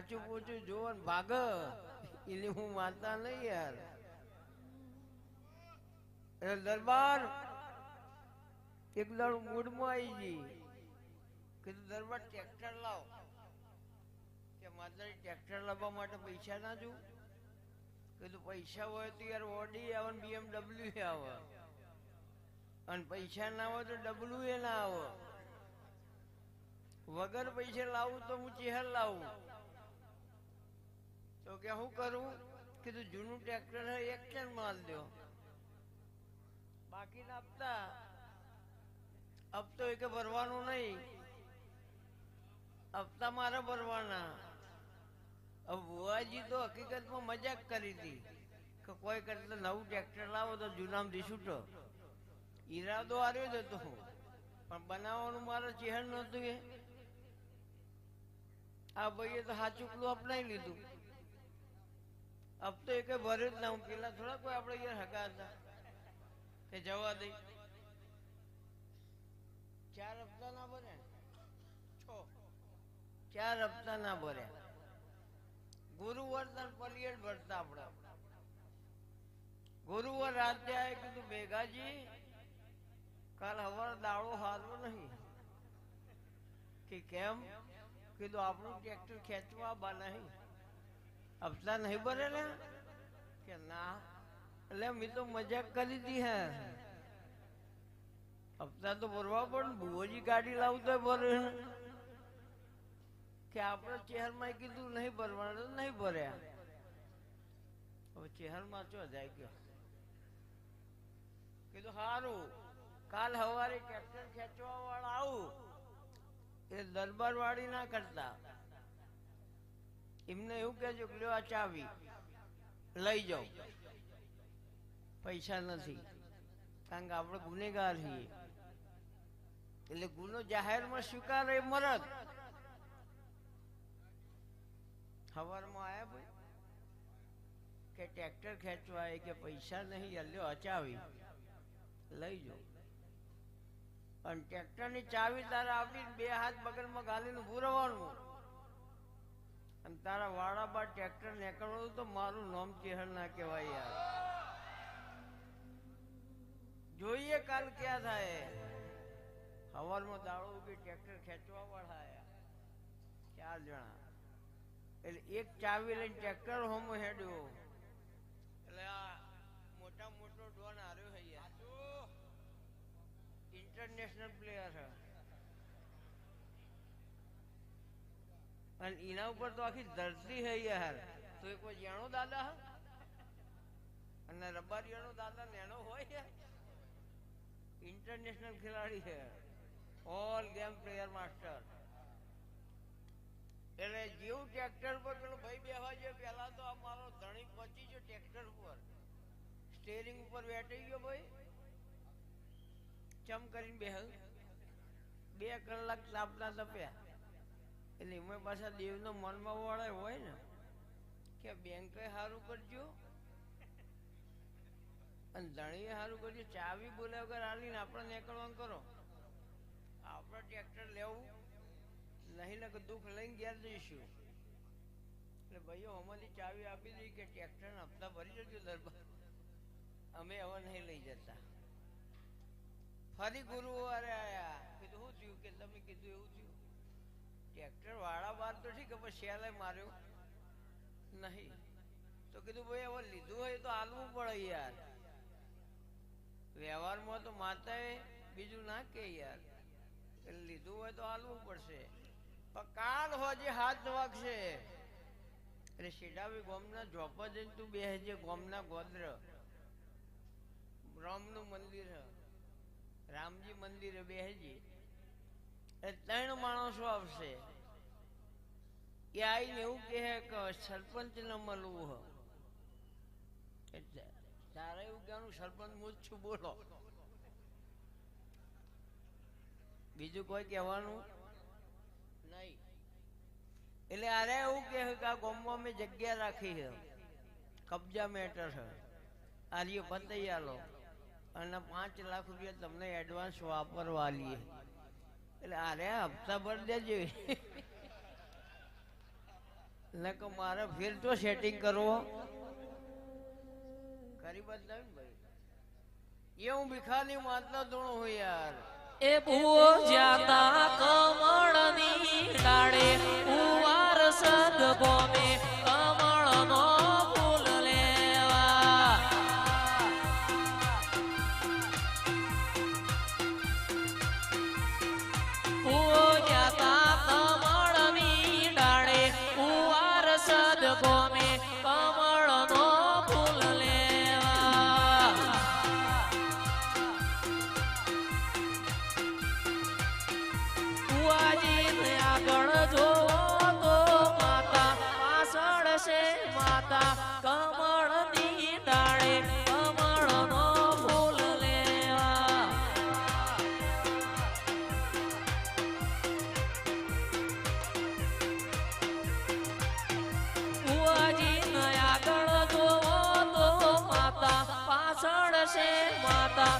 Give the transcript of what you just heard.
સાચું પૂછું જોવો ને ભાગ એની હું માનતા નહીં યાર. એટલે દરબાર એક દાડો મૂડમાં આવી ગઈ. કીધું દરબાર ટ્રેક્ટર લાવ. કે માતાજી ટ્રેક્ટર લાવવા માટે પૈસા ના જોઉં. કીધું પૈસા હોય તો યાર ઓડી આવે ને BMW આવે, અને પૈસા ના હોય તો ડબલું એ ના આવે. વગર પૈસે લાવું તો હું ચેહર લાવું. તો કે શું કરું? કીધું જૂનું ટ્રેક્ટર હોય એક્શન માલ દો, બાકી ના આપતા. હપ્તો એ કે ભરવાનું નહીં, હપ્તા મારે ભરવાના. હવે બુવાજી તો હકીકતમાં મજાક કરી હતી કે કોઈ કરતા નવું ટ્રેક્ટર લાવો તો જૂનામાંથી છૂટો. ઈરાદો આવ્યો જ હતો હું, પણ બનાવવાનું મારો ચહેર નહોતું. એ આ ભાઈએ તો હાચુકલું અપનાવી લીધું. હપ્તો એ કઈ ભર્યો જ ના. હું પેલા થોડા કોઈ આપણે યાર હગા હતા કે જવા દઈ. 4 હપ્તા ના ભર્યા, 4 હપ્તા ના ભર્યા. ગુરુવાર તન પલિયટ ભરતા આપણે. ગુરુવાર રાતે આવે. કીધું ભેગાજી કાલ હવાર દાડો હારવો નહીં. કે કેમ? કીધું આપણું ટ્રેક્ટર ખેંચવા બા નહીં, હપ્તા નહીં ભરેલા. કે ના. એટલે મેં તો મજાક કરી હતી. હે હપ્તા તો ભરવા પડે. ભુવોજી ગાડી લાવતો ભરે કે આપણે ચહેરમાં કીધું નહીં ભરવાનું, નહીં ભર્યા. હવે ચહેરમાં ચો જાય ગયો. કીધું સારું, કાલ સવારે ટ્રેક્ટર ખેંચવા વાળા આવું. એ દરબાર વાળી ના કરતા. એમને એવું કહેજો કે લ્યો આ ચાવી લઈ જાઓ, પૈસા નથી. કારણ કે આપણે ગુનેગાર છીએ. એટલે ગુનો જાહેરમાં સ્વીકારે એ મરદ. સવારમાં આયા ભાઈ કે ટ્રેક્ટર ખેંચવા આવે કે પૈસા નહીં, લ્યો અચાવી લઈ જાઓ. અને ટ્રેક્ટરની ચાવી તારા આપીને 2 હાથ બગલમાં ગાલીને ઊભું રહેવાનું. અને તારા વાળા બાદ ટ્રેક્ટર નીકળવાનું તો મારું નામ ચહેર ના કહેવાય યાર. જોઈએ કાલ ક્યાં થાય. સવારમાં દાડો ઉભી ટ્રેક્ટર ખેંચવા વાળા આયા 4 જણા. એટલે એક ચાવી લઈને ટ્રેક્ટર હોમો હેડ્યો. એટલે આ મોટા મોટો ડોન હાર્યો છે યાર, ઇન્ટરનેશનલ પ્લેયર છે. અને એના ઉપર તો આખી ધરતી છે યાર. તો એ કોઈ જાણો દાદા હ? અને રબારીયાનો દાદા નેનો હોય યાર. ઇન્ટરનેશનલ ખેલાડી છે, ઓલ ગેમ પ્લેયર માસ્ટર. એટલે જેવું ટ્રેક્ટર પર પેલો ભાઈ બેહવા જોઈએ, પેલા તો આ મારો ધણી પહોંચી ગયો ટ્રેક્ટર ઉપર. સ્ટેરિંગ ઉપર બેઠી ગયો ભાઈ. ચમ કરીને બેહ 2 કલાક તાપના તપ્યા. એટલે એમાં પાછા દેવનો મનમાં વળે હોય ને કે બેંકે સારું કરજો અને ધણીએ સારું કરજો. ચાવી બોલ્યા વગર આલીને આપણે નીકળવાનું કરો. આપણે ટ્રેક્ટર લેવું નહીં ને દુઃખ લઈને ઘેર જઈશું. એટલે ભાઈઓ અમારી ચાવી આપી દઈ કે ટ્રેક્ટરના હપ્તા ભરી જજો દરબાર, અમે હવે નહીં લઈ જતા. ફરી ગુરુવારે આયા. કીધું શું થયું? કે તમે કીધું એવું થયું. ટ્રેક્ટર વાળા બાર તો ઠીક, પણ શેલે માર્યો નહીં. તો કીધું ભાઈ હવે લીધું હોય તો હાલવું પડે યાર. વ્યવહારમાં તો માતાએ બીજું ના કે યાર. એટલે લીધું હોય તો હાલવું પડશે. પણ કાલ હોજે 7 વાગશે. એટલે શેડાવી ગોમના ઝોપા જઈને તું બેસજે. ગોમના ગોદ્ર રામનું મંદિર છે, રામજી મંદિરે બેસજે. એ 3 માણસો આવશે. એ આવીને એવું કહે કે સરપંચ ને મળવું હ. એટલે તારે એવું કહેવાનું સરપંચ હું જ છું, બોલો. બીજું કોઈ કહેવાનું નહીં. એટલે અરે એવું કહે કે આ ગામમાં મેં જગ્યા રાખી છે, કબજા મેટર છે, આર્ય પતાઈ આલો અને 5 લાખ રૂપિયા તમને એડવાન્સ વાપરવા લઈએ. એટલે અરે હપ્તા ભરી દેજો. એટલે કે મારે ફેર તો સેટિંગ કરવો કરી બદલાવ ને ભાઈ એ હું ભિખારી માતના ધૂણો હોય યાર એ ભૂવો જાતા કમળની ડાળે કુવાર સદ ગોમે કમળનો ફૂલ લેવા ભૂવો જાતા કમળની ડાળે કુવાર સદ ગોમે કમળનો ફૂલ લેવા કુવાજીને આગળ જોવો તો માતા પાછળ છે માતા કમળની ડાળે કમળનો ફૂલ લેવા કુવાજીને આગળ જોવો તો માતા પાછળ છે માતા